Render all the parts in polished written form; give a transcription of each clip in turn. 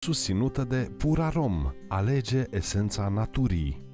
Susținută de Purarom. Alege esența naturii.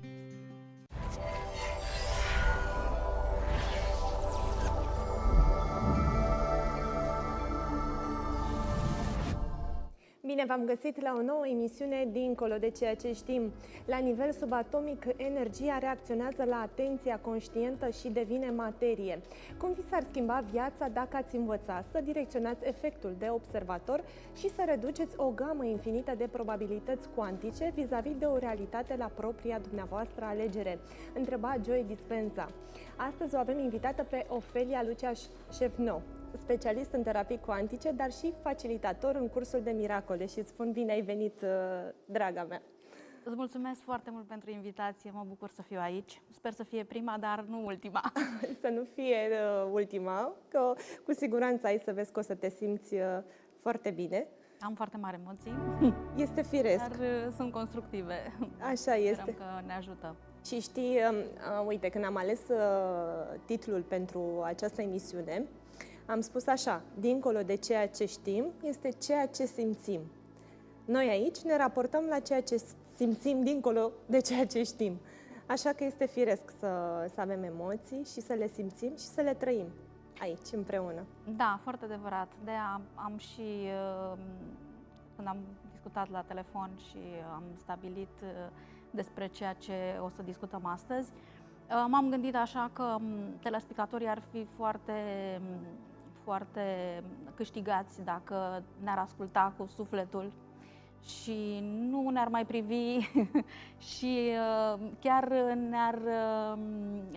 Bine v-am găsit la o nouă emisiune Dincolo de ceea ce știm. La nivel subatomic, energia reacționează la atenția conștientă și devine materie. Cum vi s-ar schimba viața dacă ați învăța să direcționați efectul de observator și să reduceți o gamă infinită de probabilități cuantice vis-a-vis de o realitate la propria dumneavoastră alegere? Întreba Joy Dispenza. Astăzi o avem invitată pe Ofelia Lucia Șefno, specialist în terapii cuantice, dar și facilitator în cursul de miracole. Și îți spun bine ai venit, draga mea! Îți mulțumesc foarte mult pentru invitație, mă bucur să fiu aici. Sper să fie prima, dar nu ultima. Să nu fie ultima, că cu siguranță ai să vezi că o să te simți foarte bine. Am foarte mari emoții. Este firesc. Dar sunt constructive. Așa este. Sperăm că ne ajută. Și știi, uite, când am ales titlul pentru această emisiune, am spus așa: dincolo de ceea ce știm, este ceea ce simțim. Noi aici ne raportăm la ceea ce simțim dincolo de ceea ce știm. Așa că este firesc să avem emoții și să le simțim și să le trăim aici, împreună. Da, foarte adevărat. De-aia am și, când am discutat la telefon și am stabilit despre ceea ce o să discutăm astăzi, m-am gândit așa că telespectatorii ar fi foarte câștigați dacă ne-ar asculta cu sufletul și nu ne-ar mai privi și chiar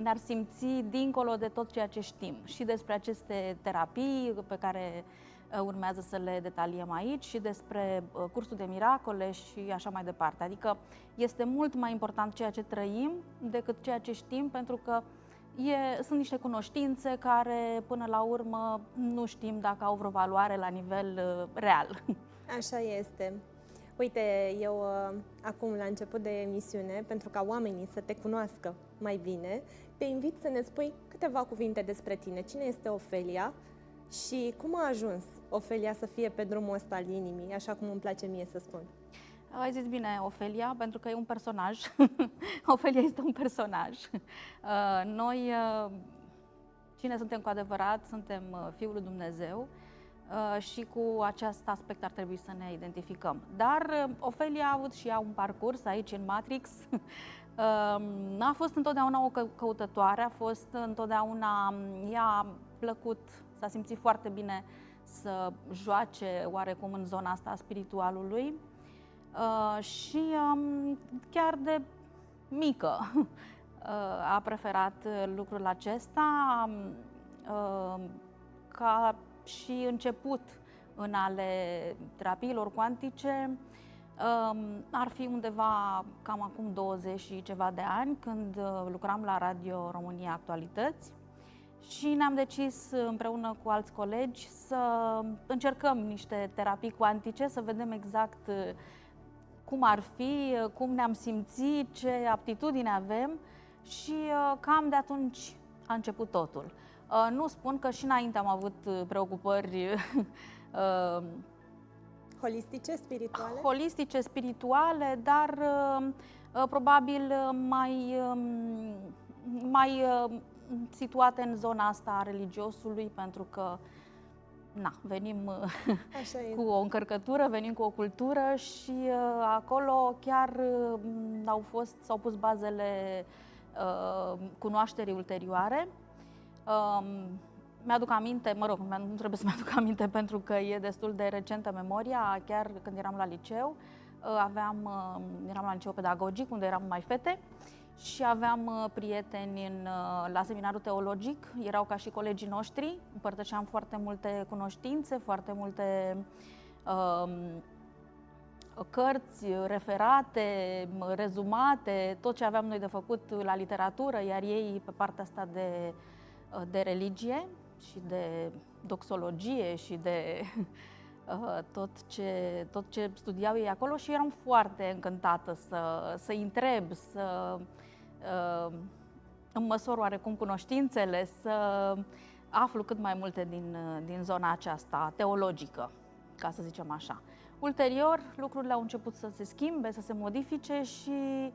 ne-ar simți dincolo de tot ceea ce știm și despre aceste terapii pe care urmează să le detaliem aici și despre cursul de miracole și așa mai departe. Adică este mult mai important ceea ce trăim decât ceea ce știm, pentru că sunt niște cunoștințe care, până la urmă, nu știm dacă au vreo valoare la nivel real. Așa este. Uite, eu acum, la început de emisiune, pentru ca oamenii să te cunoască mai bine, te invit să ne spui câteva cuvinte despre tine. Cine este Ofelia și cum a ajuns Ofelia să fie pe drumul ăsta al inimii, așa cum îmi place mie să spun? Ai zis bine, Ofelia, pentru că e un personaj. Ofelia este un personaj. Noi, cine suntem cu adevărat, suntem Fiul lui Dumnezeu și cu acest aspect ar trebui să ne identificăm. Dar Ofelia a avut și ea un parcurs aici în Matrix. A fost întotdeauna o căutătoare, a fost întotdeauna, i-a plăcut, s-a simțit foarte bine să joace oarecum în zona asta a spiritualului. Și chiar de mică a preferat lucrul acesta ca și început în ale terapiilor cuantice. Ar fi undeva cam acum 20 și ceva de ani, când lucram la Radio România Actualități și ne-am decis împreună cu alți colegi să încercăm niște terapii cuantice, să vedem exact cum ar fi, cum ne-am simțit, ce aptitudini avem și cam de atunci a început totul. Nu spun că și înainte am avut preocupări holistice, spirituale? Holistice, spirituale, dar probabil mai situate în zona asta a religiosului, pentru că venim cu o încărcătură, venim cu o cultură și acolo chiar s-au pus bazele cunoașterii ulterioare. Mi-aduc aminte, nu trebuie să mi-aduc aminte pentru că e destul de recentă memoria, chiar când eram la liceu, eram la liceu pedagogic, unde eram mai fete, și aveam prieteni la seminarul teologic, erau ca și colegii noștri, împărtășeam foarte multe cunoștințe, foarte multe cărți, referate, rezumate, tot ce aveam noi de făcut la literatură, iar ei pe partea asta de religie și de doxologie și de tot ce studiau ei acolo, și eram foarte încântată să-i întreb, să îmi măsor oarecum cunoștințele, să aflu cât mai multe din zona aceasta teologică, ca să zicem așa. Ulterior, lucrurile au început să se schimbe, să se modifice și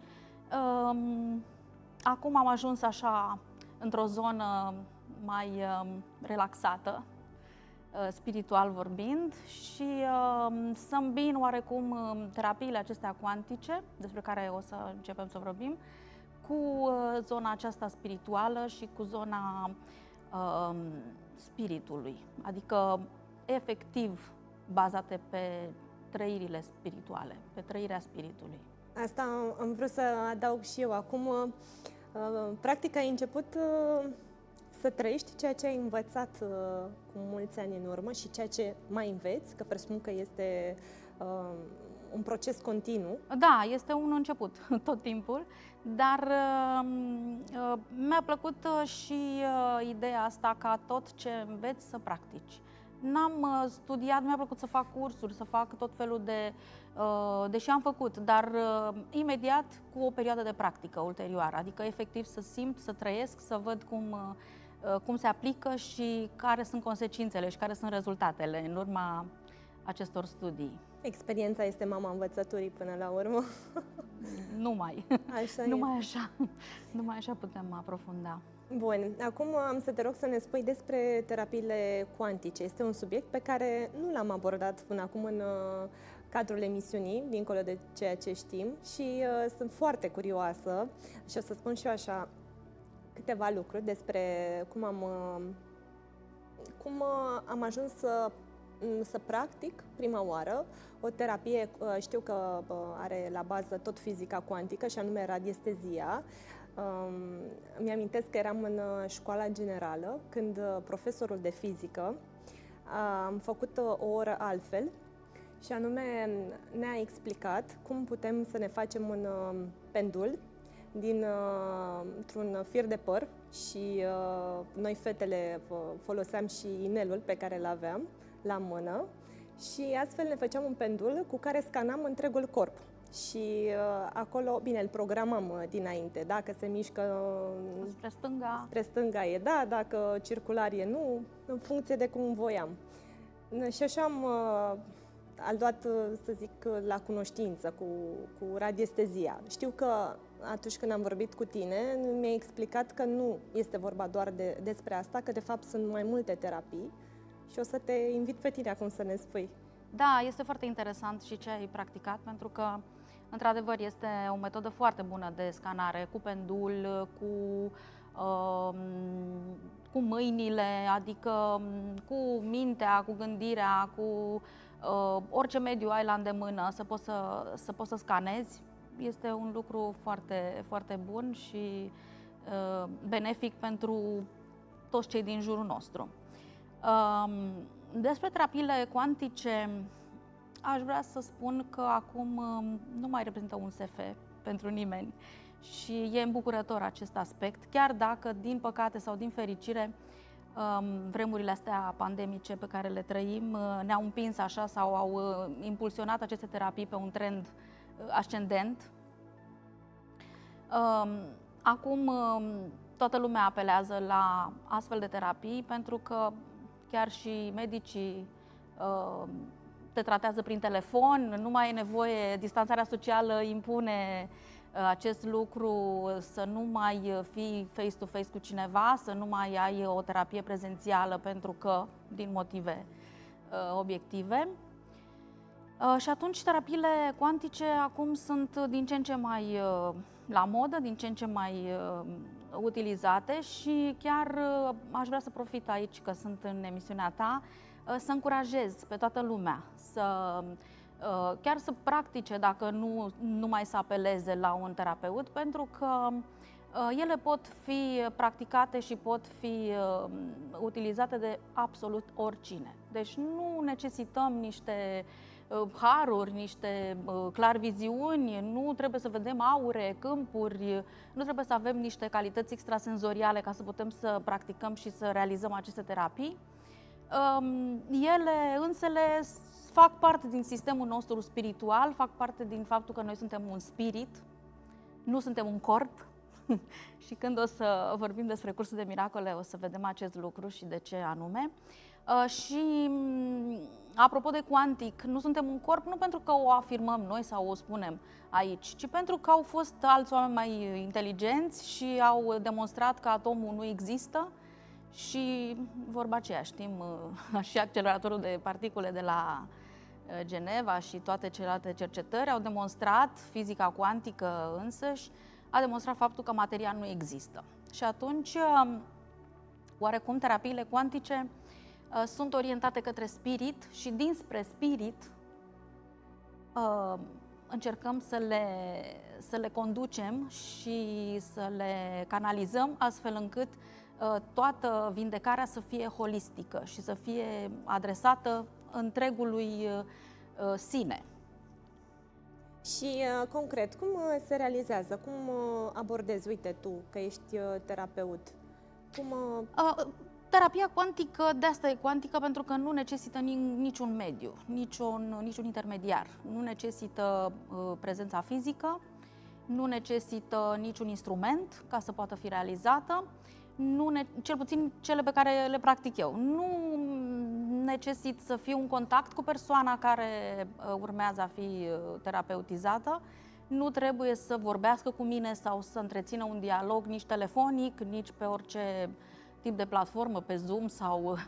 acum am ajuns așa într-o zonă mai relaxată, spiritual vorbind, și să îmbin oarecum terapiile acestea cuantice, despre care o să începem să vorbim, cu zona aceasta spirituală și cu zona spiritului, adică efectiv bazate pe trăirile spirituale, pe trăirea spiritului. Asta am vrut să adaug și eu. Acum, practic, ai început să trăiești ceea ce ai învățat cu mulți ani în urmă și ceea ce mai înveți, că presupun că este un proces continuu. Da, este un început tot timpul, dar mi-a plăcut și ideea asta ca tot ce înveți să practici. N-am studiat, mi-a plăcut să fac cursuri, să fac tot felul de... deși am făcut, dar imediat cu o perioadă de practică ulterioară, adică efectiv să simt, să trăiesc, să văd cum se aplică și care sunt consecințele și care sunt rezultatele în urma acestor studii. Experiența este mama învățăturii până la urmă. Numai. Așa Numai așa. Numai așa putem aprofunda. Bun, acum am să te rog să ne spui despre terapiile cuantice. Este un subiect pe care nu l-am abordat până acum în cadrul emisiunii, dincolo de ceea ce știm, și sunt foarte curioasă și o să spun și eu așa câteva lucruri despre cum am ajuns să practic prima oară o terapie, știu că are la bază tot fizica cuantică și anume radiestezia. Mi-amintesc că eram în școala generală când profesorul de fizică am făcut o oră altfel și anume ne-a explicat cum putem să ne facem un pendul dintr-un fir de păr și noi fetele foloseam și inelul pe care îl aveam la mână și astfel ne făceam un pendul cu care scanam întregul corp. Și acolo, bine, îl programam dinainte, dacă se mișcă spre stânga e da, dacă circular e nu, în funcție de cum voiam. Și așa am luat, să zic, la cunoștință cu radiestezia. Știu că atunci când am vorbit cu tine, mi-ai explicat că nu este vorba doar despre asta, că de fapt sunt mai multe terapii și o să te invit pe tine acum să ne spui. Da, este foarte interesant și ce ai practicat, pentru că, într-adevăr, este o metodă foarte bună de scanare, cu pendul, cu mâinile, adică cu mintea, cu gândirea, cu orice mediu ai la îndemână, să poți să scanezi. Este un lucru foarte, foarte bun și benefic pentru toți cei din jurul nostru. Despre terapiile cuantice, aș vrea să spun că acum nu mai reprezintă un SF pentru nimeni și e îmbucurător acest aspect, chiar dacă, din păcate sau din fericire, vremurile astea pandemice pe care le trăim ne-au împins așa sau au impulsionat aceste terapii pe un trend ascendent. Acum toată lumea apelează la astfel de terapii pentru că chiar și medicii te tratează prin telefon, nu mai e nevoie, distanțarea socială impune acest lucru, să nu mai fii face-to-face cu cineva, să nu mai ai o terapie prezențială pentru că, din motive obiective. Și atunci terapiile cuantice acum sunt din ce în ce mai la modă, din ce în ce mai utilizate și chiar aș vrea să profit aici că sunt în emisiunea ta, să încurajez pe toată lumea chiar să practice, dacă nu mai să apeleze la un terapeut, pentru că ele pot fi practicate și pot fi utilizate de absolut oricine. Deci nu necesităm niște haruri, niște clarviziuni, nu trebuie să vedem aure, câmpuri, nu trebuie să avem niște calități extrasenzoriale ca să putem să practicăm și să realizăm aceste terapii. Ele însele fac parte din sistemul nostru spiritual, fac parte din faptul că noi suntem un spirit, nu suntem un corp. Și când o să vorbim despre cursul de miracole, o să vedem acest lucru și de ce anume. Și apropo de cuantic, nu suntem un corp nu pentru că o afirmăm noi sau o spunem aici, ci pentru că au fost alți oameni mai inteligenți și au demonstrat că atomul nu există și vorba aceea, știm, și acceleratorul de particule de la Geneva și toate celelalte cercetări au demonstrat, fizica cuantică însăși, a demonstrat faptul că materia nu există. Și atunci, oarecum, terapiile cuantice sunt orientate către spirit și dinspre spirit încercăm să le conducem și să le canalizăm astfel încât toată vindecarea să fie holistică și să fie adresată întregului sine. Și concret, cum se realizează? Cum abordezi? Uite, tu, că ești terapeut. Terapia cuantică, de asta e cuantică, pentru că nu necesită niciun mediu, niciun intermediar. Nu necesită prezența fizică, nu necesită niciun instrument ca să poată fi realizată, cel puțin cele pe care le practic eu. Nu necesită să fiu în contact cu persoana care urmează a fi terapeutizată, nu trebuie să vorbească cu mine sau să întrețină un dialog nici telefonic, nici pe orice tip de platformă, pe Zoom sau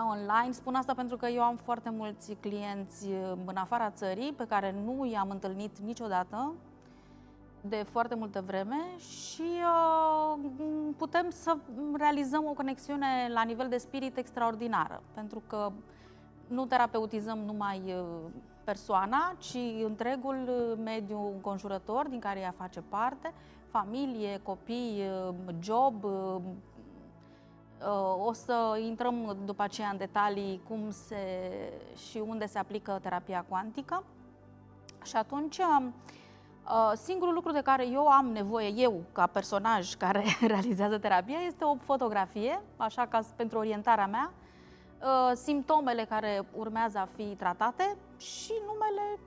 online. Spun asta pentru că eu am foarte mulți clienți în afara țării pe care nu i-am întâlnit niciodată de foarte multă vreme și putem să realizăm o conexiune la nivel de spirit extraordinară, pentru că nu terapeutizăm numai persoana, ci întregul mediu înconjurător din care ea face parte, familie, copii, job. O să intrăm după aceea în detalii cum și unde se aplică terapia cuantică. Și atunci, singurul lucru de care eu am nevoie, eu ca personaj care realizează terapia, este o fotografie, așa ca pentru orientarea mea, simptomele care urmează a fi tratate și numele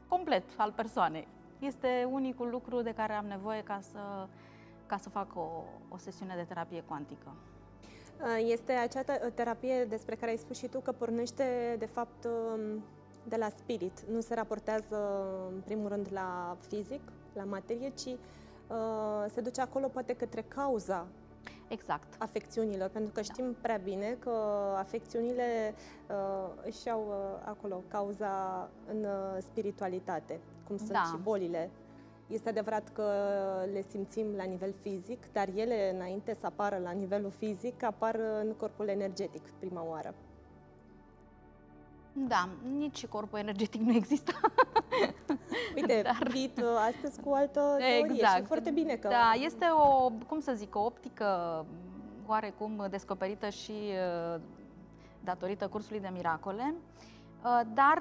complet al persoanei. Este unicul lucru de care am nevoie ca să fac o sesiune de terapie cuantică. Este acea terapie despre care ai spus și tu că pornește, de fapt, de la spirit. Nu se raportează, în primul rând, la fizic, la materie, ci se duce acolo, poate, către cauza afecțiunilor. Pentru că știm prea bine că afecțiunile își au acolo cauza în spiritualitate, cum sunt și bolile. Este adevărat că le simțim la nivel fizic, dar ele, înainte să apară la nivelul fizic, apar în corpul energetic prima oară. Da, nici corpul energetic nu există. Uite, vii astăzi cu altă teorie și foarte bine că... Da, este o, cum să zic, o optică oarecum descoperită și datorită cursului de miracole, dar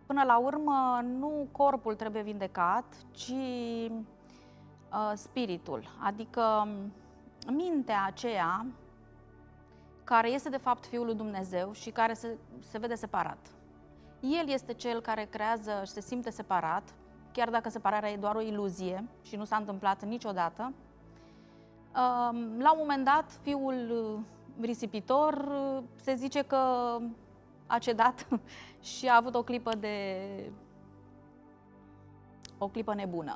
până la urmă nu corpul trebuie vindecat, ci spiritul, adică mintea aceea care este de fapt Fiul lui Dumnezeu și care se vede separat. El este cel care creează și se simte separat, chiar dacă separarea e doar o iluzie și nu s-a întâmplat niciodată. La un moment dat, fiul risipitor se zice că a cedat și a avut o clipă nebună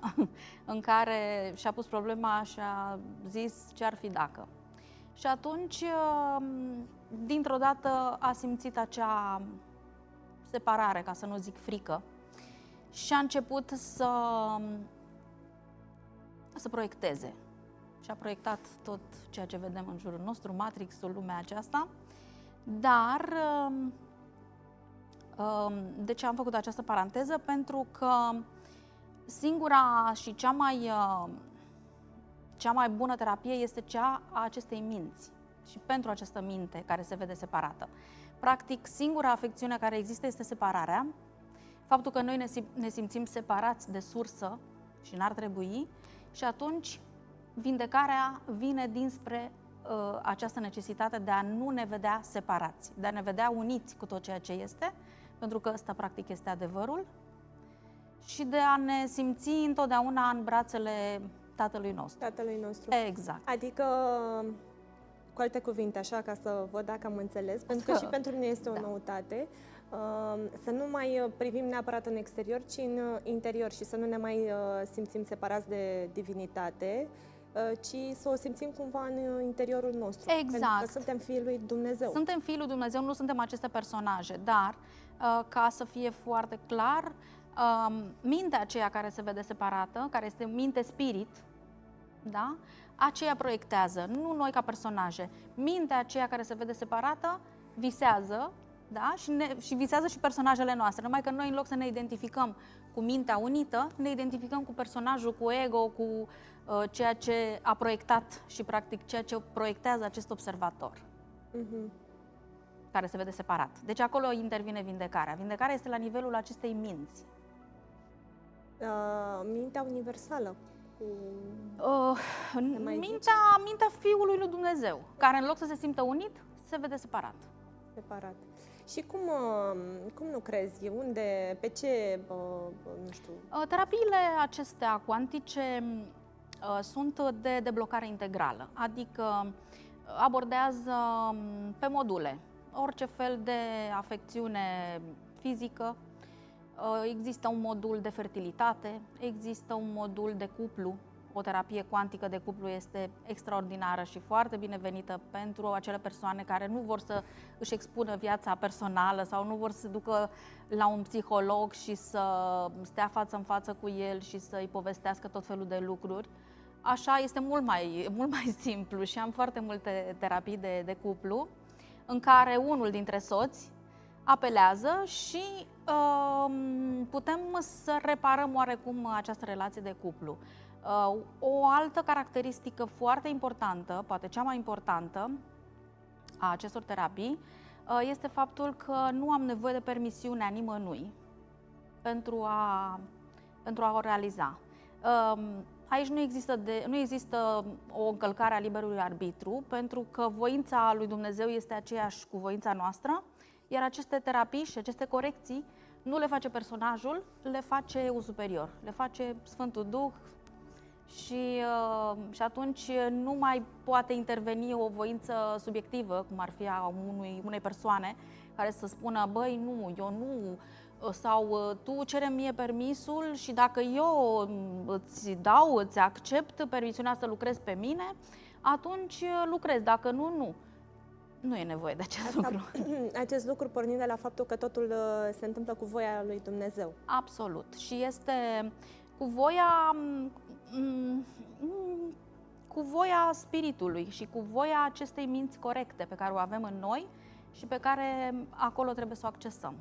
în care și-a pus problema și a zis ce-ar fi dacă. Și atunci, dintr-o dată, a simțit acea separare, ca să nu zic frică, și a început să proiecteze. Și a proiectat tot ceea ce vedem în jurul nostru, Matrix-ul, lumea aceasta. Dar, de ce am făcut această paranteză? Pentru că singura și cea mai bună terapie este cea a acestei minți și pentru această minte care se vede separată. Practic, singura afecțiune care există este separarea, faptul că noi ne simțim separați de sursă și n-ar trebui, și atunci vindecarea vine dinspre această necesitate de a nu ne vedea separați, de a ne vedea uniți cu tot ceea ce este, pentru că ăsta practic este adevărul, și de a ne simți întotdeauna în brațele Tatălui nostru. Tatălui nostru. Exact. Adică cu alte cuvinte, așa, ca să văd dacă am înțeles, pentru că și pentru mine este o noutate, să nu mai privim neapărat în exterior, ci în interior și să nu ne mai simțim separați de divinitate, ci să o simțim cumva în interiorul nostru. Exact. Pentru că suntem fiii lui Dumnezeu. Suntem fiii lui Dumnezeu, nu suntem aceste personaje, dar ca să fie foarte clar, mintea aceea care se vede separată, care este minte-spirit, da? Aceea proiectează, nu noi ca personaje. Mintea aceea care se vede separată visează, da? Și visează și personajele noastre, numai că noi în loc să ne identificăm cu mintea unită, ne identificăm cu personajul, cu ego, cu ceea ce a proiectat și practic ceea ce proiectează acest observator. Care se vede separat. Deci acolo intervine vindecarea. Vindecarea este la nivelul acestei minți. Mintea universală. Mintea Fiului lui Dumnezeu, care în loc să se simtă unit, se vede separat. Separat. Și cum lucrezi? Unde? Pe ce? Nu știu. Terapiile acestea cuantice sunt de deblocare integrală, adică abordează pe module orice fel de afecțiune fizică. Există un modul de fertilitate, există un modul de cuplu. O terapie cuantică de cuplu este extraordinară și foarte binevenită pentru acele persoane care nu vor să își expună viața personală sau nu vor să se ducă la un psiholog și să stea față în față cu el și să-i povestească tot felul de lucruri. Așa este mult mai simplu și am foarte multe terapii de cuplu în care unul dintre soți apelează și putem să reparăm oarecum această relație de cuplu. O altă caracteristică foarte importantă, poate cea mai importantă a acestor terapii, este faptul că nu am nevoie de permisiunea nimănui pentru a o realiza. Aici nu există o încălcare a liberului arbitru, pentru că voința lui Dumnezeu este aceeași cu voința noastră, iar aceste terapii și aceste corecții nu le face personajul, le face eu superior, le face Sfântul Duh și atunci nu mai poate interveni o voință subiectivă, cum ar fi a unei persoane care să spună, băi, nu, eu nu, sau tu cere mie permisul și dacă eu îți accept permisiunea să lucrezi pe mine, atunci lucrez, dacă nu, nu. Nu e nevoie de acest lucru. Acest lucru pornind de la faptul că totul se întâmplă cu voia lui Dumnezeu. Absolut. Și este cu voia spiritului și cu voia acestei minți corecte pe care o avem în noi și pe care acolo trebuie să o accesăm.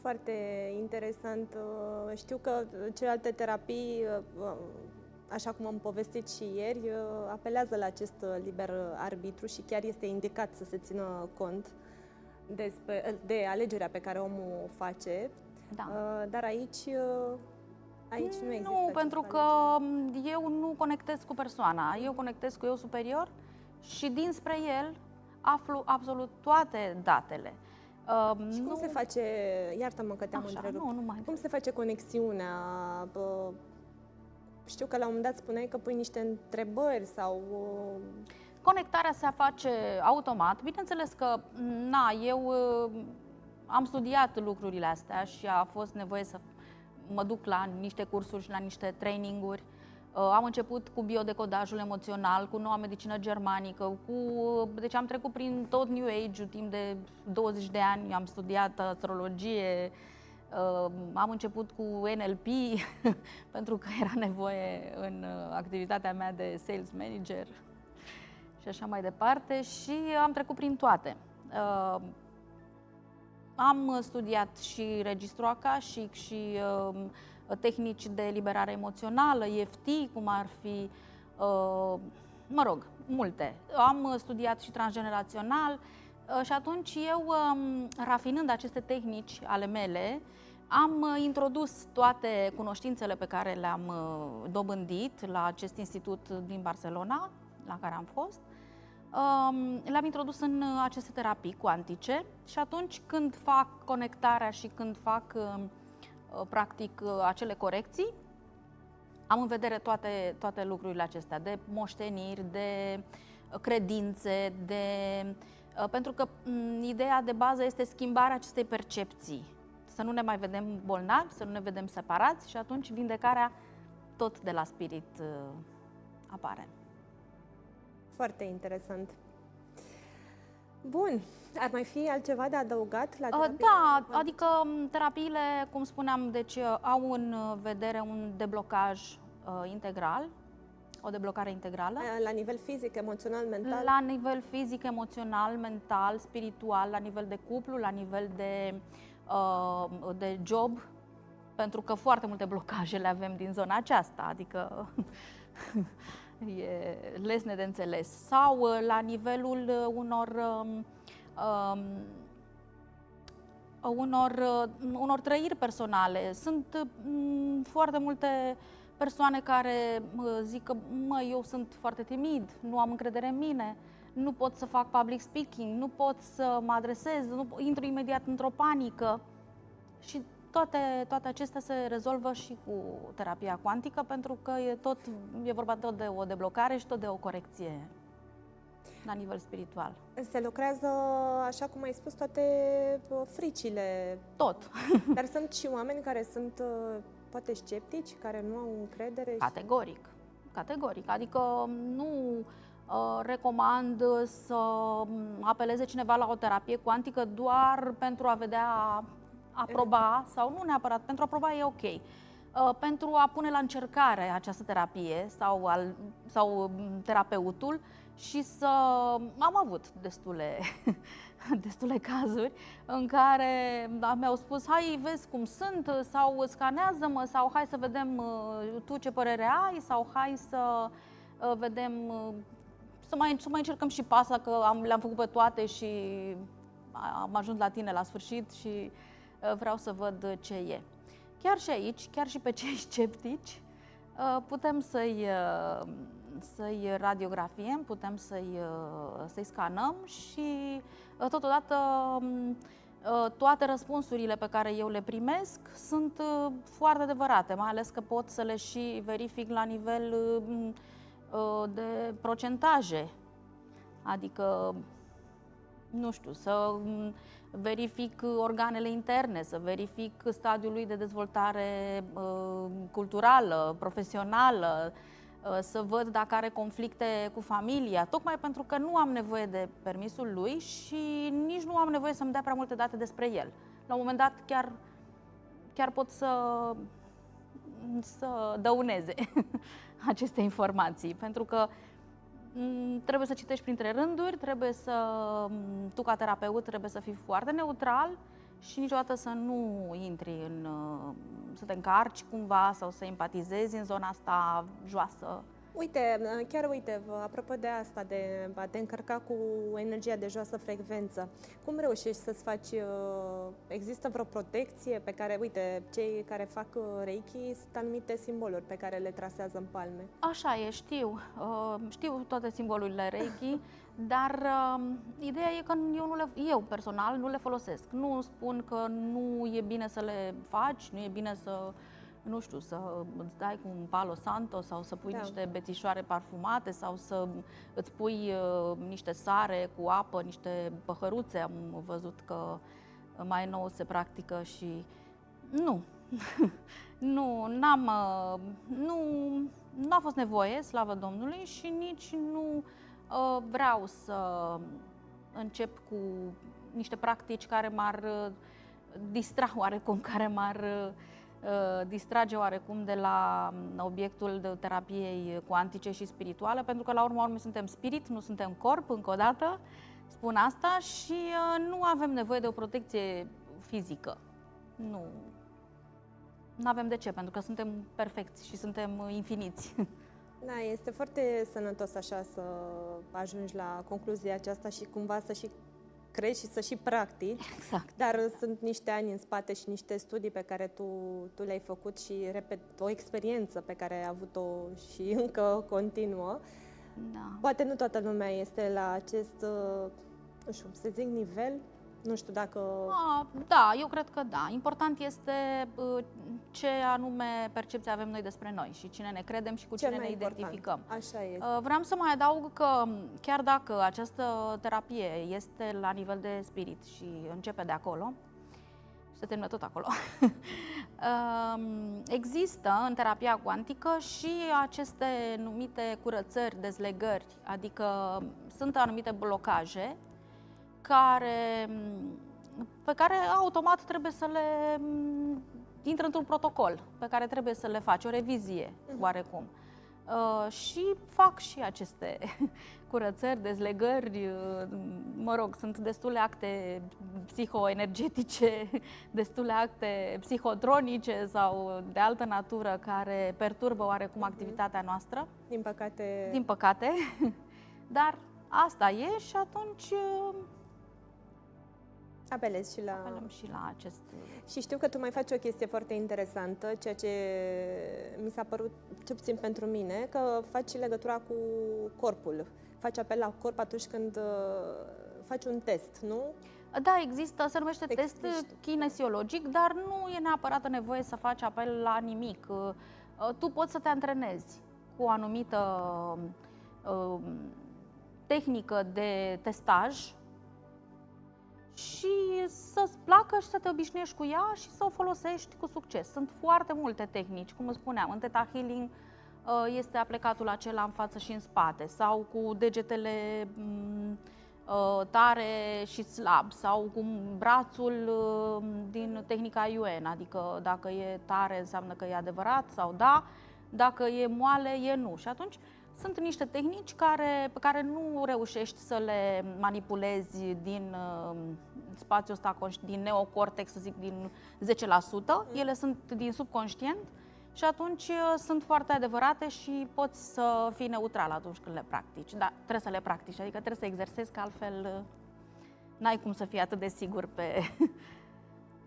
Foarte interesant. Știu că celelalte terapii, așa cum am povestit și ieri, apelează la acest liber arbitru și chiar este indicat să se țină cont de alegerea pe care omul o face. Da. Dar aici nu există. Nu, pentru că eu nu conectez cu persoana, eu conectez cu eu superior și dinspre el aflu absolut toate datele. Și cum se face, iartă-mă că te-am întrerupt, cum se face conexiunea? Știu că la un moment dat spuneai că pui niște întrebări sau... Conectarea se face automat. Bineînțeles că, eu am studiat lucrurile astea și a fost nevoie să mă duc la niște cursuri și la niște traininguri. Am început cu biodecodajul emoțional, cu noua medicină germanică, deci am trecut prin tot New Age-ul timp de 20 de ani, am studiat astrologie, am început cu NLP pentru că era nevoie în activitatea mea de sales manager și așa mai departe și am trecut prin toate. Am studiat și registru akashic și tehnici de liberare emoțională, EFT, cum ar fi, multe. Am studiat și transgenerațional și atunci eu, rafinând aceste tehnici ale mele, am introdus toate cunoștințele pe care le-am dobândit la acest institut din Barcelona, la care am fost. Le-am introdus în aceste terapii cuantice și atunci când fac conectarea și când fac practic acele corecții, am în vedere toate lucrurile acestea, de moșteniri, de credințe, pentru că ideea de bază este schimbarea acestei percepții. Să nu ne mai vedem bolnavi, să nu ne vedem separați și atunci vindecarea tot de la spirit apare. Foarte interesant. Bun, ar mai fi altceva de adăugat la terapie? Da, adică terapiile, cum spuneam, deci au în vedere un deblocaj integral, o deblocare integrală. La nivel fizic, emoțional, mental? La nivel fizic, emoțional, mental, spiritual, la nivel de cuplu, la nivel de job, pentru că foarte multe blocaje le avem din zona aceasta, adică e lesne de înțeles. Sau la nivelul unor trăiri personale. Sunt foarte multe persoane care zic că eu sunt foarte timid, nu am încredere în mine, nu pot să fac public speaking, nu pot să mă adresez, intru imediat într-o panică. Și toate acestea se rezolvă și cu terapia cuantică, pentru că e vorba tot de o deblocare și tot de o corecție la nivel spiritual. Se lucrează, așa cum ai spus, toate fricile. Tot. Dar sunt și oameni care sunt poate sceptici, care nu au încredere? Categoric. Categoric. Adică nu recomand să apeleze cineva la o terapie cuantică doar pentru a vedea, aproba, sau nu neapărat, pentru a aproba e ok. Pentru a pune la încercare această terapie sau terapeutul și să... Am avut destule cazuri în care mi-au spus hai, vezi cum sunt, sau scanează-mă, sau hai să vedem tu ce părere ai, sau hai să vedem, să mai încercăm și pe asta, că le-am făcut pe toate și am ajuns la tine la sfârșit și vreau să văd ce e. Chiar și aici, chiar și pe cei sceptici, putem să-i radiografiem, putem să-i scanăm și totodată toate răspunsurile pe care eu le primesc sunt foarte adevărate, mai ales că pot să le și verific la nivel de procentaje. Adică, nu știu, să verific organele interne, să verific stadiul lui de dezvoltare culturală, profesională, să văd dacă are conflicte cu familia, tocmai pentru că nu am nevoie de permisul lui și nici nu am nevoie să-mi dea prea multe date despre el. La un moment dat chiar pot să dăuneze aceste informații, pentru că trebuie să citești printre rânduri, tu ca terapeut trebuie să fii foarte neutral și niciodată să nu intri să te încarci cumva sau să empatizezi în zona asta joasă. Uite, apropo de asta, de a te încărca cu energia de joasă frecvență, cum reușești să-ți faci, există vreo protecție pe care, uite, cei care fac Reiki sunt anumite simboluri pe care le trasează în palme? Așa e, știu toate simbolurile Reiki, dar ideea e că eu personal nu le folosesc. Nu spun că nu e bine să le faci, nu e bine să îți dai cu un palo santo sau să pui niște bețișoare parfumate sau să îți pui niște sare cu apă, niște păhăruțe. Am văzut că mai nou se practică și nu a fost nevoie, slavă Domnului, și nici nu vreau să încep cu niște practici care m-ar distra oarecum, care m-ar distrage oarecum de la obiectul de terapiei cuantice și spirituale, pentru că la urma urmei suntem spirit, nu suntem corp, încă o dată spun asta, și nu avem nevoie de o protecție fizică. Nu avem de ce, pentru că suntem perfecți și suntem infiniți. Da, este foarte sănătos așa să ajungi la concluzia aceasta și cumva să și crezi și să și practici. Exact. Dar sunt niște ani în spate și niște studii pe care tu le-ai făcut și, repet, o experiență pe care ai avut-o și încă continuă. Da. Poate nu toată lumea este la acest, nu știu, să zic, nivel Nu știu dacă... Da, eu cred că da. Important este ce anume percepție avem noi despre noi și cine ne credem și cu Cel cine ne mai important. identificăm. Așa este. Vreau să mai adaug că chiar dacă această terapie este la nivel de spirit și începe de acolo, și se termină tot acolo, există în terapia cuantică și aceste numite curățări, dezlegări, adică sunt anumite blocaje pe care automat trebuie să le intră într-un protocol, pe care trebuie să le faci, o revizie oarecum. Și fac și aceste curățări, dezlegări, mă rog, sunt destule acte psihoenergetice, destule acte psihotronice sau de altă natură care perturbă oarecum activitatea noastră. Din păcate... Din păcate, dar asta e și atunci apelăm și la acest... Și știu că tu mai faci o chestie foarte interesantă, ceea ce mi s-a părut, cel puțin pentru mine, că faci legătura cu corpul. Faci apel la corp atunci când faci un test, nu? Da, există, se numește test kinesiologic, dar nu e neapărat nevoie să faci apel la nimic. Tu poți să te antrenezi cu o anumită tehnică de testaj și să-ți placă și să te obișnuiești cu ea și să o folosești cu succes. Sunt foarte multe tehnici, cum spuneam, în Theta Healing este aplicatul acela în față și în spate sau cu degetele tare și slab sau cu brațul din tehnica Yuen, adică dacă e tare înseamnă că e adevărat sau da, dacă e moale e nu. Și atunci sunt niște tehnici pe care nu reușești să le manipulezi din spațiul ăsta, din neocortex, să zic, din 10%. Ele sunt din subconștient și atunci sunt foarte adevărate și poți să fii neutral atunci când le practici. Dar trebuie să le practici, adică trebuie să exersezi, că altfel n-ai cum să fii atât de sigur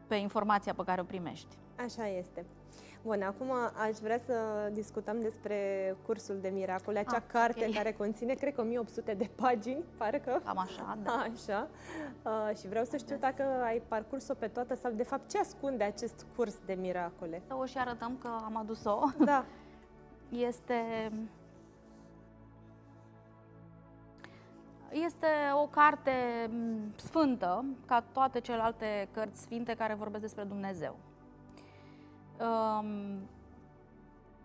pe informația pe care o primești. Așa este. Bun, acum aș vrea să discutăm despre cursul de miracole, acea carte care conține, cred că 1800 de pagini, pare că... Cam așa, da. Așa. Și vreau să știu dacă ai parcurs-o pe toată sau, de fapt, ce ascunde acest curs de miracole? Să o și arătăm că am adus-o. Da. Este o carte sfântă, ca toate celelalte cărți sfinte care vorbesc despre Dumnezeu.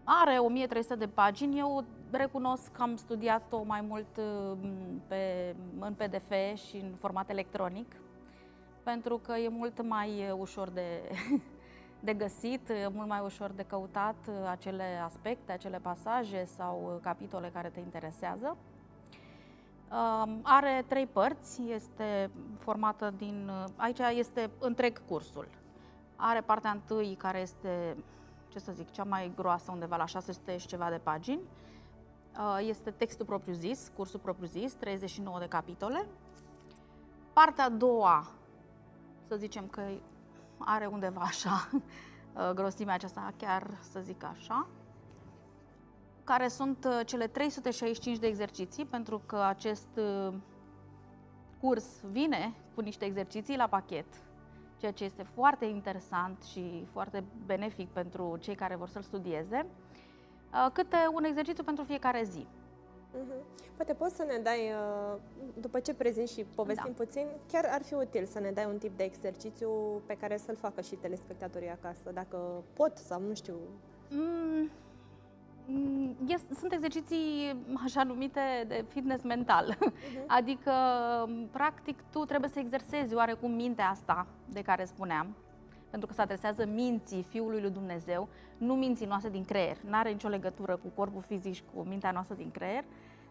Are 1300 de pagini, eu recunosc că am studiat-o mai mult în PDF și în format electronic, pentru că e mult mai ușor de găsit, mult mai ușor de căutat acele aspecte, acele pasaje sau capitole care te interesează. Are 3 părți, este formată aici este întreg cursul. Are partea întâi, care este, ce să zic, cea mai groasă, undeva la 600 și ceva de pagini. Este textul propriu-zis, cursul propriu-zis, 39 de capitole. Partea a doua, să zicem că are undeva așa, grosimea aceasta, chiar să zic așa, care sunt cele 365 de exerciții, pentru că acest curs vine cu niște exerciții la pachet, ceea ce este foarte interesant și foarte benefic pentru cei care vor să-l studieze, câte un exercițiu pentru fiecare zi. Poate poți să ne dai, după ce prezinți și povestim puțin, chiar ar fi util să ne dai un tip de exercițiu pe care să-l facă și telespectatorii acasă, dacă pot sau nu știu. Sunt exerciții așa numite de fitness mental, adică practic tu trebuie să exersezi oarecum mintea asta de care spuneam, pentru că se adresează minții Fiului lui Dumnezeu, nu minții noastre din creier, nu are nicio legătură cu corpul fizic și cu mintea noastră din creier,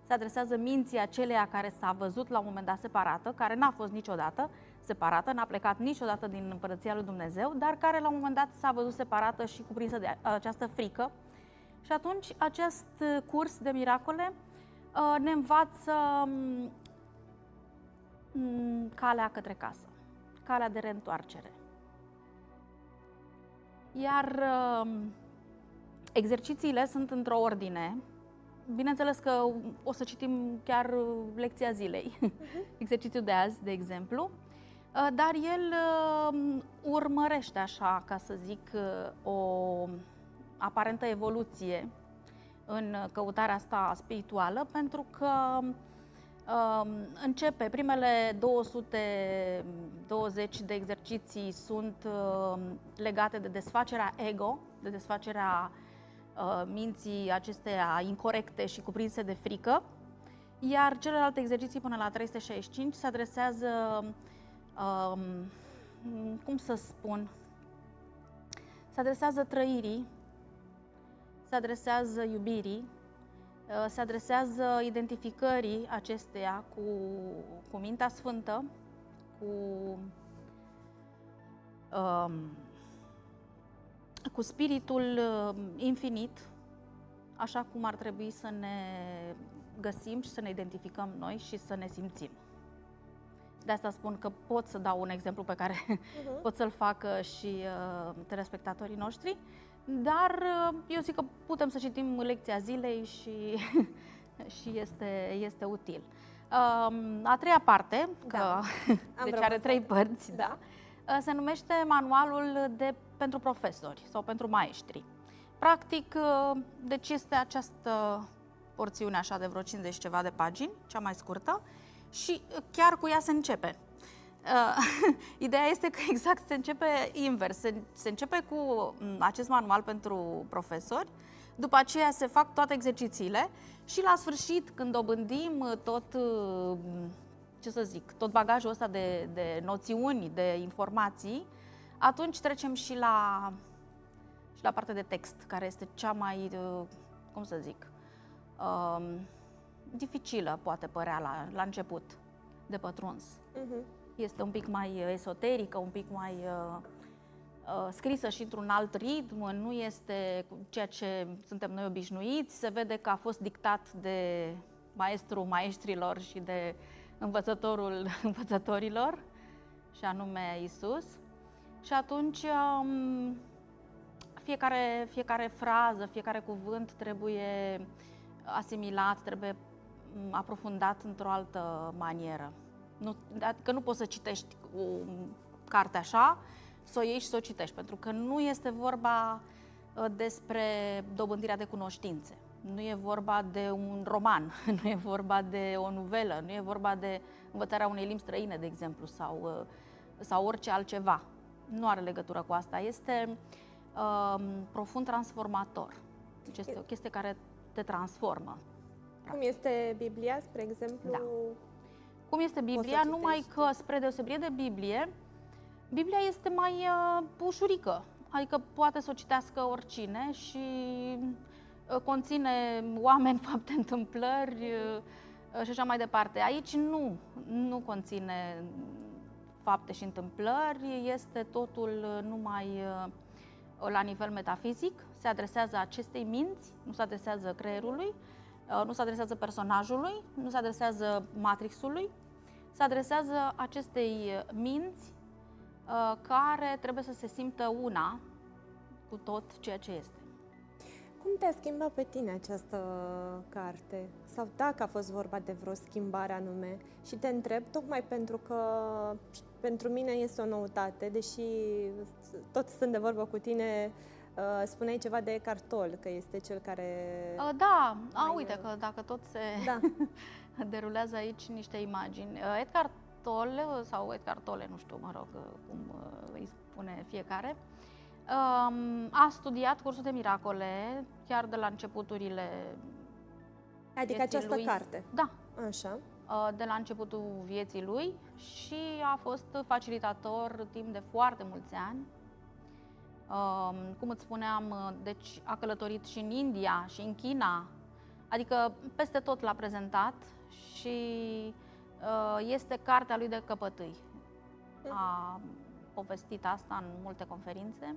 se adresează minții aceleia care s-a văzut la un moment dat separată, care n-a fost niciodată separată, n-a plecat niciodată din Împărăția lui Dumnezeu, dar care la un moment dat s-a văzut separată și cuprinsă de această frică. Și atunci acest curs de miracole ne învață calea către casă, calea de reîntoarcere. Iar exercițiile sunt într-o ordine. Bineînțeles că o să citim chiar lecția zilei, exercițiul de azi, de exemplu. Dar el urmărește, așa, ca să zic, o aparentă evoluție în căutarea asta spirituală, pentru că începe, primele 220 de exerciții sunt legate de desfacerea ego, de desfacerea minții acesteia incorecte și cuprinse de frică, iar celelalte exerciții până la 365 se adresează, cum să spun, se adresează trăirii, se adresează iubirii, se adresează identificării acesteia cu mintea sfântă, cu spiritul infinit, așa cum ar trebui să ne găsim și să ne identificăm noi și să ne simțim. De asta spun că pot să dau un exemplu pe care pot să-l facă și telespectatorii noștri, dar eu zic că putem să citim lecția zilei și, și este util. A treia parte, Da. deci are 3 părți, da, se numește Manualul pentru profesori sau pentru maestri. Practic, deci este această porțiune așa de vreo 50 ceva de pagini, cea mai scurtă, și chiar cu ea se începe. Ideea este că exact se începe invers, se începe cu acest manual pentru profesori, după aceea se fac toate exercițiile și la sfârșit, când dobândim tot, ce să zic, tot bagajul ăsta de noțiuni, de informații, atunci trecem și la partea de text, care este cea mai, cum să zic, dificilă, poate părea la început, de pătruns. Este un pic mai esoterică, un pic mai scrisă și într-un alt ritm, nu este ceea ce suntem noi obișnuiți, se vede că a fost dictat de maestrul maestrilor și de învățătorul învățătorilor, și anume Isus. Și atunci fiecare frază, fiecare cuvânt trebuie asimilat, trebuie aprofundat într-o altă manieră. Adică nu poți să citești o carte așa, să o iei și să o citești, pentru că nu este vorba despre dobândirea de cunoștințe. Nu e vorba de un roman, nu e vorba de o novelă, nu e vorba de învățarea unei limbi străine, de exemplu, sau orice altceva. Nu are legătură cu asta. Este profund transformator. Deci este o chestie care te transformă. Cum este Biblia, spre exemplu? Da. Cum este Biblia, numai că, spre deosebire de Biblie, Biblia este mai ușurică. Adică poate să o citească oricine și conține oameni, fapte, întâmplări și așa mai departe. Aici nu conține fapte și întâmplări, este totul numai la nivel metafizic, se adresează acestei minți, nu se adresează creierului, nu se adresează personajului, nu se adresează matrixului, se adresează acestei minți care trebuie să se simtă una cu tot ceea ce este. Cum te-a schimbat pe tine această carte? Sau dacă a fost vorba de vreo schimbare anume? Și te întreb tocmai pentru că pentru mine este o noutate, deși tot stând de vorbă cu tine, spuneai ceva de Eckhart Tolle, că este cel care... Da, uite că dacă tot se Da. derulează aici niște imagini. Eckhart Tolle, sau Eckhart Tolle, nu știu, mă rog, cum îi spune fiecare, a studiat cursul de miracole chiar de la începuturile Adică această lui. carte. Da. Așa. De la începutul vieții lui și a fost facilitator timp de foarte mulți ani. Cum îți spuneam, deci a călătorit și în India și în China, adică peste tot l-a prezentat și este cartea lui de căpătâi. A povestit asta în multe conferințe.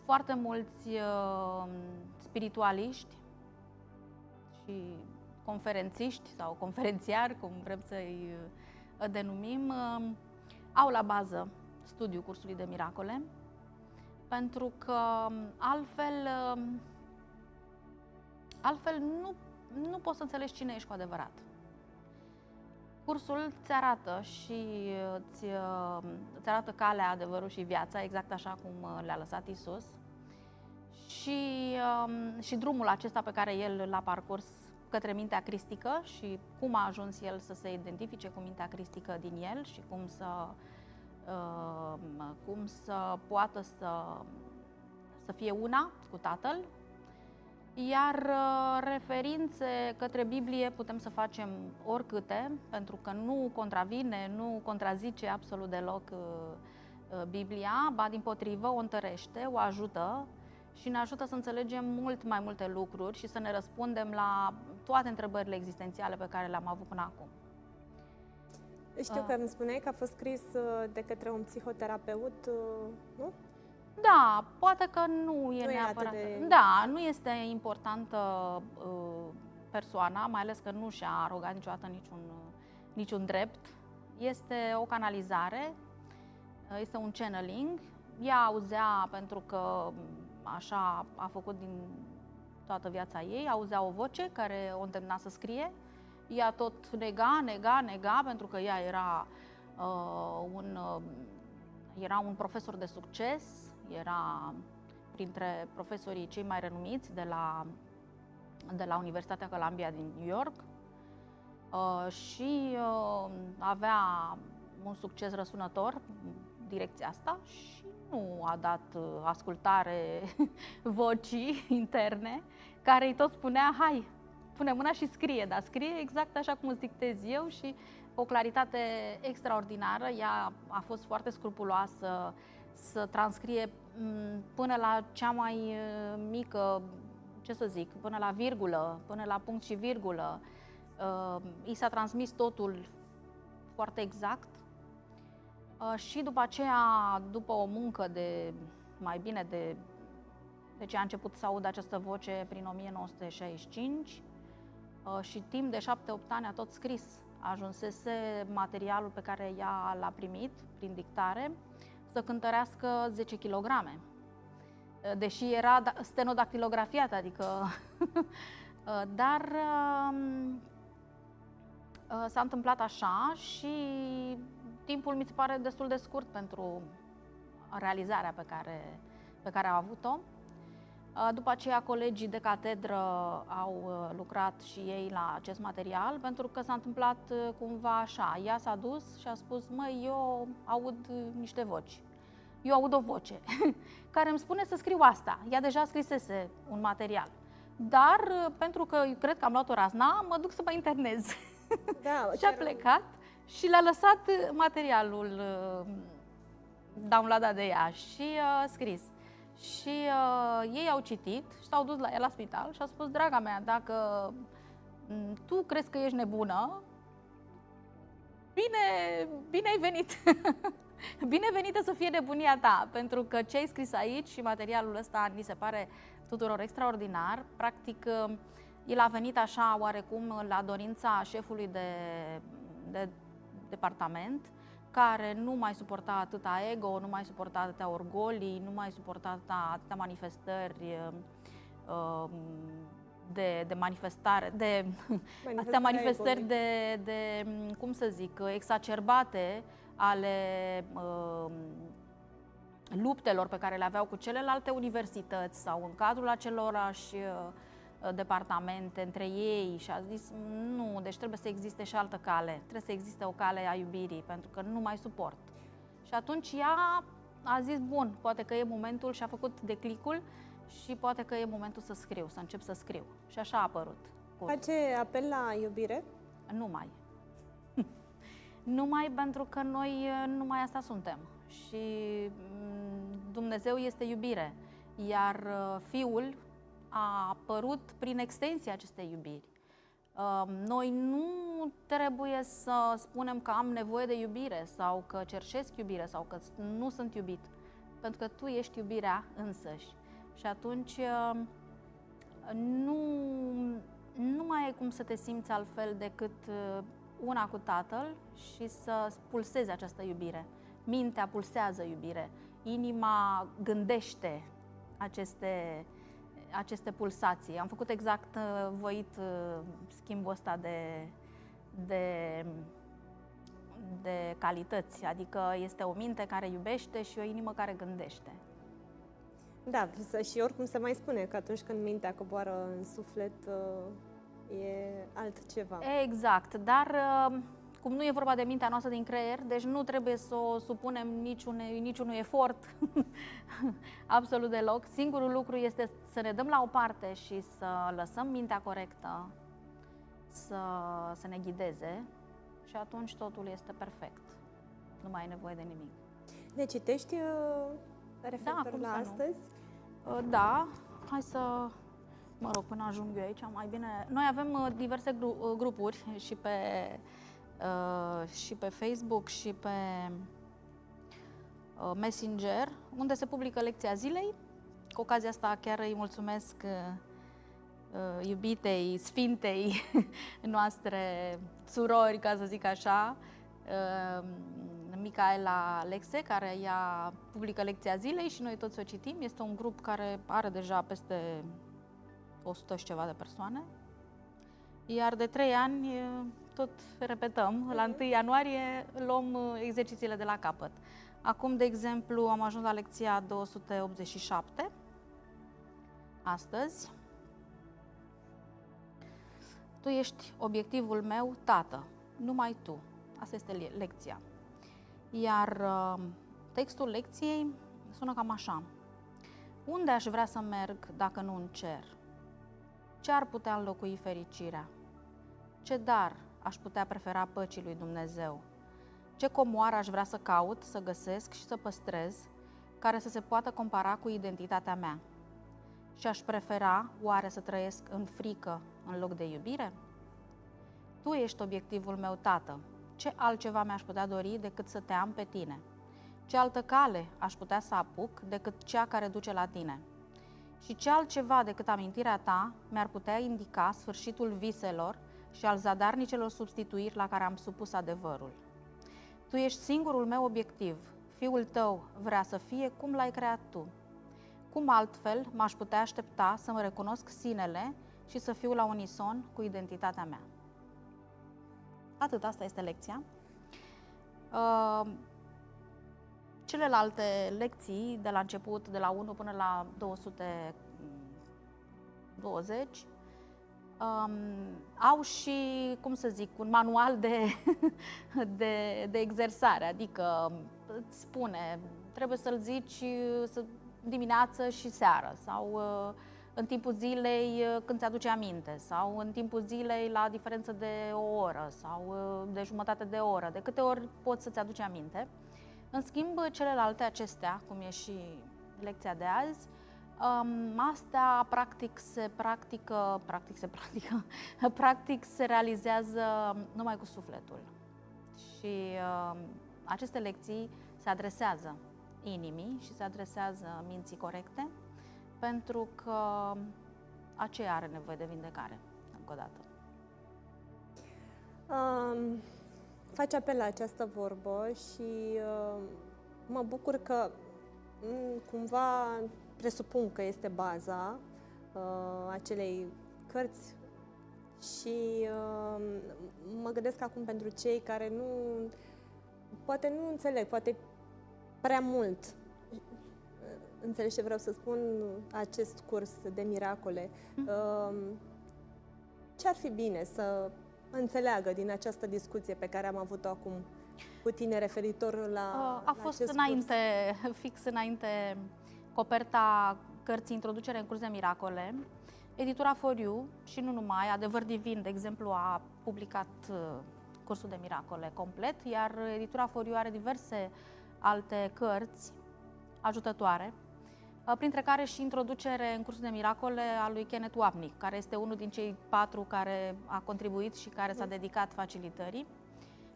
Foarte mulți spiritualiști și conferențiști sau conferențiari, cum vrem să-i denumim, au la bază studiul cursului de miracole, pentru că altfel nu poți să înțelegi cine ești cu adevărat. Parcursul ți arată și îți arată calea, adevărul și viața, exact așa cum le-a lăsat Isus. Și drumul acesta pe care el l-a parcurs către mintea cristică și cum a ajuns el să se identifice cu mintea cristică din el și cum să poată să fie una cu Tatăl. Iar referințe către Biblie putem să facem oricâte, pentru că nu contravine, nu contrazice absolut deloc Biblia, ba dimpotrivă o întărește, o ajută și ne ajută să înțelegem mult mai multe lucruri și să ne răspundem la toate întrebările existențiale pe care le-am avut până acum. Știu că îmi spuneai că a fost scris de către un psihoterapeut, nu? Da, poate că nu e neapărat. Da, nu este importantă persoana, mai ales că nu și-a arogat niciodată niciun drept. Este o canalizare, este un channeling. Ea auzea, pentru că așa a făcut din toată viața ei, auzea o voce care o îndemna să scrie. Ea tot nega, pentru că ea era un profesor de succes, era printre profesorii cei mai renumiți de la Universitatea Columbia din New York și avea un succes răsunător în direcția asta și nu a dat ascultare vocii interne care îi tot spunea: hai, pune mâna și scrie, dar scrie exact așa cum îți dictez eu și o claritate extraordinară. Ea a fost foarte scrupuloasă să transcrie până la cea mai mică, ce să zic, până la virgulă, până la punct și virgulă. I s-a transmis totul foarte exact și după aceea, după o muncă de mai bine de ce a început să aud această voce prin 1965 și timp de 7-8 ani a tot scris. Ajunsese materialul pe care ea l-a primit prin dictare să cântărească 10 kg. Deși era stenodactilografiat, adică dar s-a întâmplat așa și timpul mi se pare destul de scurt pentru realizarea pe care a avut-o. După aceea, colegii de catedră au lucrat și ei la acest material, pentru că s-a întâmplat cumva așa. Ea s-a dus și a spus: măi, eu aud niște voci. Eu aud o voce care îmi spune să scriu asta. Ea deja scrisese un material. Dar, pentru că eu cred că am luat-o razna, mă duc să mă internez. Da, și a plecat și le-a lăsat materialul downloadat de ea și scris. Și ei au citit și s-au dus la ea la spital și au spus: draga mea, dacă tu crezi că ești nebună, bine ai venit! Bine venită să fie nebunia ta, pentru că ce ai scris aici și materialul ăsta mi se pare tuturor extraordinar. Practic, el a venit așa oarecum la dorința șefului de departament, care nu mai suporta atâta ego, nu mai suporta atâtea orgolii, nu mai suporta atâtea manifestări de manifestare, atâtea manifestări de, cum să zic, exacerbate ale luptelor pe care le aveau cu celelalte universități sau în cadrul acelorași departamente între ei și a zis: nu, deci trebuie să existe și altă cale, trebuie să existe o cale a iubirii, pentru că nu mai suport. Și atunci ea a zis: bun, poate că e momentul, și a făcut declicul și poate că e momentul să scriu, să încep să scriu. Și așa a apărut. Face apel la iubire? Nu mai. Numai pentru că noi numai asta suntem și Dumnezeu este iubire, iar Fiul a apărut prin extensia acestei iubiri. Noi nu trebuie să spunem că am nevoie de iubire sau că cerșesc iubire sau că nu sunt iubit, pentru că Tu ești iubirea însăși. Și atunci nu mai ai cum să te simți altfel decât una cu Tatăl și să pulsezi această iubire. Mintea pulsează iubire, inima gândește aceste pulsații. Am făcut exact voit schimbul ăsta de calități, adică este o minte care iubește și o inimă care gândește. Da, și oricum se mai spune că atunci când mintea coboară în suflet, e altceva. Exact, dar cum nu e vorba de mintea noastră din creier, deci nu trebuie să o supunem niciunui efort, absolut deloc. Singurul lucru este să ne dăm la o parte și să lăsăm mintea corectă să ne ghideze și atunci totul este perfect. Nu mai ai nevoie de nimic. Ne citești referitor cum la să nu? astăzi? Da, hai să, mă rog, până ajung eu aici, mai bine. Noi avem diverse grupuri și pe Facebook și pe Messenger, unde se publică lecția zilei. Cu ocazia asta chiar îi mulțumesc iubitei, sfintei noastre surori, ca să zic așa, Micaela Alexe, care ea publică lecția zilei și noi toți o citim. Este un grup care are deja peste 100 și ceva de persoane. Iar de 3 ani tot repetăm, la 1 ianuarie luăm exercițiile de la capăt. Acum, de exemplu, am ajuns la lecția 287, astăzi. Tu ești obiectivul meu, tată, numai tu. Asta este lecția. Iar textul lecției sună cam așa. Unde aș vrea să merg dacă nu în cer? Ce ar putea înlocui fericirea? Ce dar aș putea prefera păcii lui Dumnezeu? Ce comoară aș vrea să caut, să găsesc și să păstrez, care să se poată compara cu identitatea mea? Și aș prefera, oare, să trăiesc în frică în loc de iubire? Tu ești obiectivul meu, tată. Ce altceva mi-aș putea dori decât să te am pe tine? Ce altă cale aș putea să apuc decât cea care duce la tine? Și ce altceva decât amintirea ta mi-ar putea indica sfârșitul viselor și al zadarnicelor substituiri la care am supus adevărul? Tu ești singurul meu obiectiv. Fiul tău vrea să fie cum l-ai creat tu. Cum altfel m-aș putea aștepta să mă recunosc sinele și să fiu la unison cu identitatea mea? Atât, asta este lecția. Celelalte lecții, de la început, de la 1 până la 220, au și, cum să zic, un manual de exersare, adică îți spune, trebuie să-l zici dimineață și seară sau în timpul zilei când ți-aduce aminte sau în timpul zilei la diferență de o oră sau de jumătate de oră, de câte ori poți să-ți aduci aminte. În schimb, celelalte acestea, cum e și lecția de azi, astea practic se realizează numai cu sufletul. Și aceste lecții se adresează inimii și se adresează minții corecte, pentru că aceea are nevoie de vindecare, încă o dată. Faci apel la această vorbă și mă bucur că cumva presupun că este baza acelei cărți și mă gândesc acum pentru cei care poate nu înțeleg, poate prea mult. Înțelegi ce vreau să spun, acest curs de miracole. Ce ar fi bine să înțeleagă din această discuție pe care am avut-o acum cu tine referitor la A fost înainte, fix înainte, coperta cărții Introducere în curs de miracole. Editura For You și nu numai, Adevăr Divin, de exemplu, a publicat cursul de miracole complet, iar editura For You are diverse alte cărți ajutătoare, printre care și Introducere în cursul de miracole a lui Kenneth Wapnick, care este unul din cei 4 care a contribuit și care s-a dedicat facilitării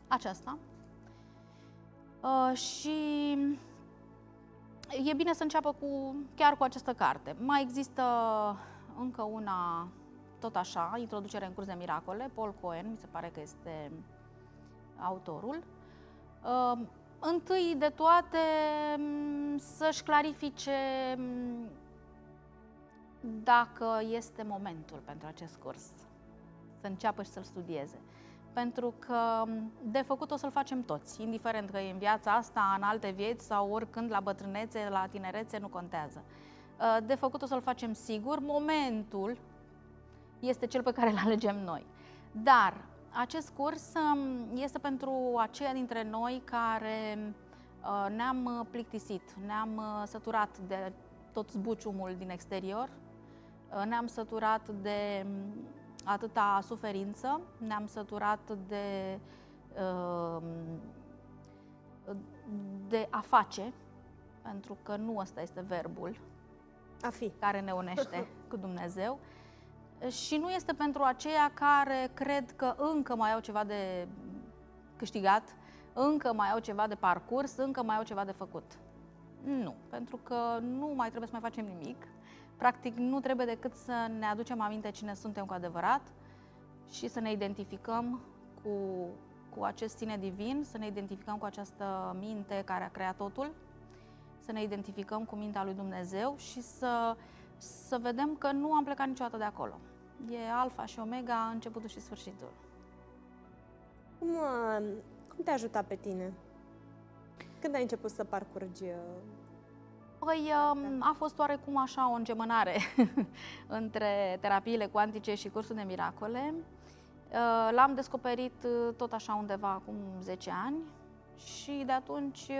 aceasta. Și e bine să înceapă chiar cu această carte. Mai există încă una, tot așa, Introducere în curs de miracole, Paul Cohen, mi se pare că este autorul. Întâi de toate să-și clarifice dacă este momentul pentru acest curs, să înceapă și să-l studieze. pentru că de făcut o să-l facem toți, indiferent că e în viața asta, în alte vieți sau oricând, la bătrânețe, la tinerețe, nu contează. De făcut o să-l facem sigur, momentul este cel pe care îl alegem noi. Dar acest curs este pentru aceia dintre noi care ne-am plictisit, ne-am săturat de tot zbuciumul din exterior, ne-am săturat de atâta suferință, ne-am săturat de a face, pentru că nu ăsta este verbul A fi. care ne unește cu Dumnezeu. Și nu este pentru aceia care cred că încă mai au ceva de câștigat, încă mai au ceva de parcurs, încă mai au ceva de făcut. Nu, pentru că nu mai trebuie să mai facem nimic. Practic, nu trebuie decât să ne aducem aminte cine suntem cu adevărat și să ne identificăm cu acest sine divin, să ne identificăm cu această minte care a creat totul, să ne identificăm cu mintea lui Dumnezeu și să vedem că nu am plecat niciodată de acolo. E alfa și omega, începutul și sfârșitul. Cum te-a ajutat pe tine? Când ai început să parcurgi? Păi, a fost oarecum așa o îngemânare între terapiile cuantice și cursul de miracole. L-am descoperit tot așa undeva acum 10 ani și de atunci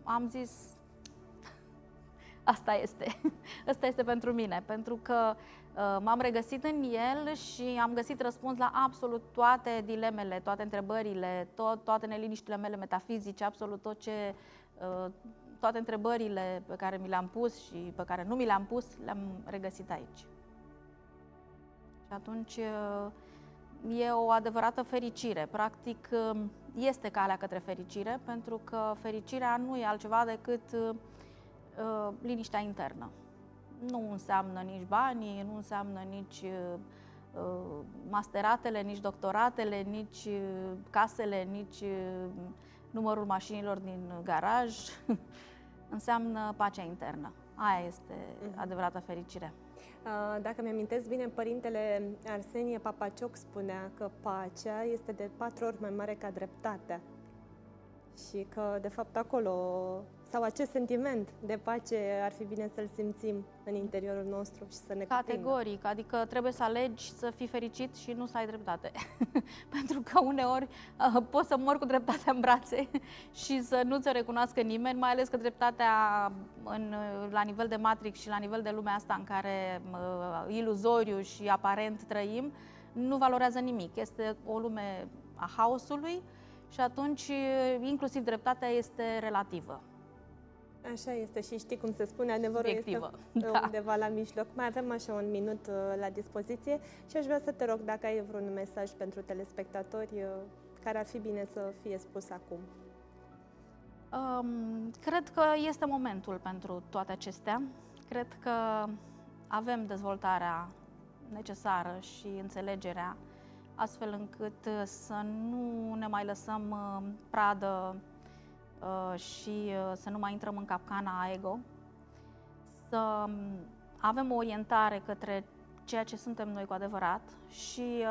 am zis asta este, asta este pentru mine, pentru că m-am regăsit în el și am găsit răspuns la absolut toate dilemele, toate întrebările, toate neliniștile mele metafizice, absolut tot ce, toate întrebările pe care mi le-am pus și pe care nu mi le-am pus, le-am regăsit aici. Și atunci e o adevărată fericire. Practic, este calea către fericire, pentru că fericirea nu e altceva decât liniștea internă. Nu înseamnă nici banii, nu înseamnă nici masteratele, nici doctoratele, nici casele, nici numărul mașinilor din garaj. Înseamnă pacea internă. Aia este adevărata fericire. Dacă mi-amintesc bine, părintele Arsenie Papacioc spunea că pacea este de 4 ori mai mare ca dreptatea. Și că, de fapt, acolo, sau acest sentiment de pace ar fi bine să-l simțim în interiorul nostru și să ne Categoric, adică trebuie să alegi să fii fericit și nu să ai dreptate. Pentru că uneori poți să mori cu dreptatea în brațe și să nu ți-o recunoască nimeni, mai ales că dreptatea la nivel de Matrix și la nivel de lumea asta în care iluzoriu și aparent trăim, nu valorează nimic. Este o lume a haosului și atunci inclusiv dreptatea este relativă. Așa este și știi cum se spune, adevărul Subiectivă, este da. undeva la mijloc. Mai avem așa un minut la dispoziție și aș vrea să te rog dacă ai vreun mesaj pentru telespectatori care ar fi bine să fie spus acum. Cred că este momentul pentru toate acestea. Cred că avem dezvoltarea necesară și înțelegerea astfel încât să nu ne mai lăsăm pradă și să nu mai intrăm în capcana ego, să avem o orientare către ceea ce suntem noi cu adevărat și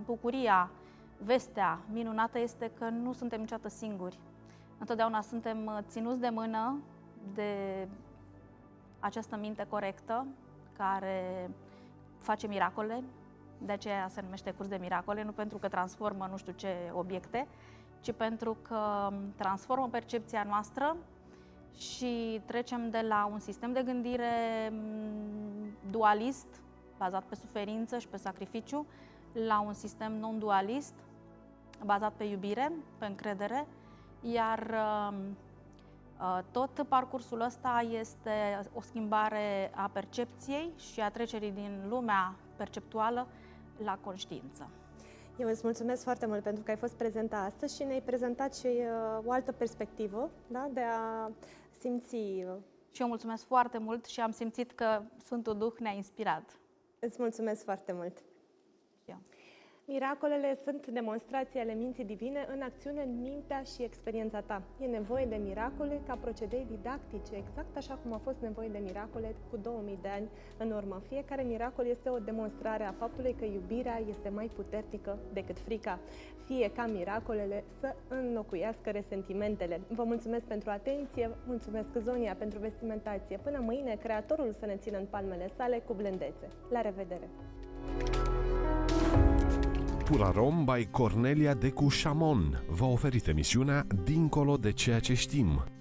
bucuria, vestea minunată este că nu suntem niciodată singuri. Întotdeauna suntem ținuți de mână de această minte corectă care face miracole, de aceea se numește curs de miracole, nu pentru că transformă nu știu ce obiecte, ci pentru că transformă percepția noastră și trecem de la un sistem de gândire dualist, bazat pe suferință și pe sacrificiu, la un sistem non-dualist, bazat pe iubire, pe încredere, iar tot parcursul ăsta este o schimbare a percepției și a trecerii din lumea perceptuală la conștiință. Eu îți mulțumesc foarte mult pentru că ai fost prezentă astăzi și ne-ai prezentat și o altă perspectivă, da? De a simți. Și eu mulțumesc foarte mult și am simțit că Sfântul Duh ne-a inspirat. Îți mulțumesc foarte mult! Și eu. Miracolele sunt demonstrații ale minții divine în acțiune în mintea și experiența ta. E nevoie de miracole ca procedee didactice, exact așa cum a fost nevoie de miracole cu 2000 de ani în urmă. Fiecare miracol este o demonstrare a faptului că iubirea este mai puternică decât frica. Fie ca miracolele să înlocuiască resentimentele. Vă mulțumesc pentru atenție, mulțumesc Zonia pentru vestimentație. Până mâine, Creatorul să ne țină în palmele sale cu blândețe. La revedere! Purarom by Cornelia Decu Șamon v-a oferit emisiunea Dincolo de ceea ce știm.